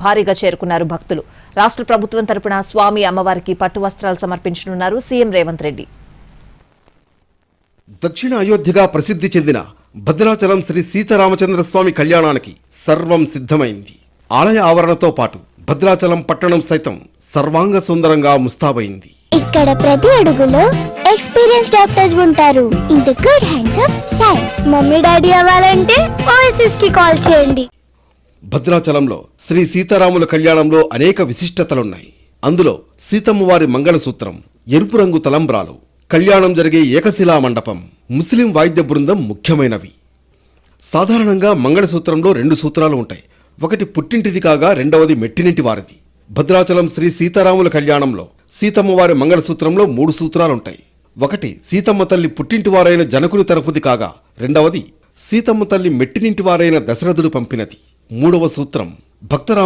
భారీగా చేరుకున్నారు భక్తులు. రాష్ట్ర ప్రభుత్వం తరపున స్వామి అమ్మవారికి పట్టు వస్త్రాలు సమర్పించనున్నారు సీఎం రేవంత్ రెడ్డి. దక్షిణ అయోధ్యగా ప్రసిద్ధి చెందిన భద్రాచలం శ్రీ సీతారామచంద్ర స్వామి కళ్యాణానికి సర్వం సిద్ధమైంది. ఆలయ ఆవరణతో పాటు భద్రాచలం పట్టణం సైతం సర్వాంగ సుందరంగా ముస్తాబైంది. ఇక్కడ ప్రతి అడుగులో ఎక్స్పీరియన్స్ డాక్టర్స్ ఉంటారు. In the good hands of science. Mummy daddy అవ్వాలంటే ఓఎస్ఎస్ కి కాల్ చేయండి. భద్రాచలంలో శ్రీ సీతారాముల కళ్యాణంలో అనేక విశిష్టతలున్నాయి. అందులో సీతమ్మ వారి మంగళసూత్రం, ఎరుపు రంగు తలంబ్రాలు, కళ్యాణం జరిగే ఏకశిలా మండపం, ముస్లిం వాయిద్య బృందం ముఖ్యమైనవి. సాధారణంగా మంగళసూత్రంలో 2 సూత్రాలు ఉంటాయి. ఒకటి పుట్టింటిది కాగా రెండవది మెట్టినింటి వారిది. భద్రాచలం శ్రీ సీతారాముల కళ్యాణంలో సీతమ్మ వారి మంగళసూత్రంలో 3 సూత్రాలుంటాయి. ఒకటి సీతమ్మ తల్లి పుట్టింటి వారైన జనకుని తరపుది కాగా రెండవది సీతమ్మ తల్లి మెట్టినింటి వారైన దశరథుడు పంపినది. 3వ సూత్రం భక్తరామ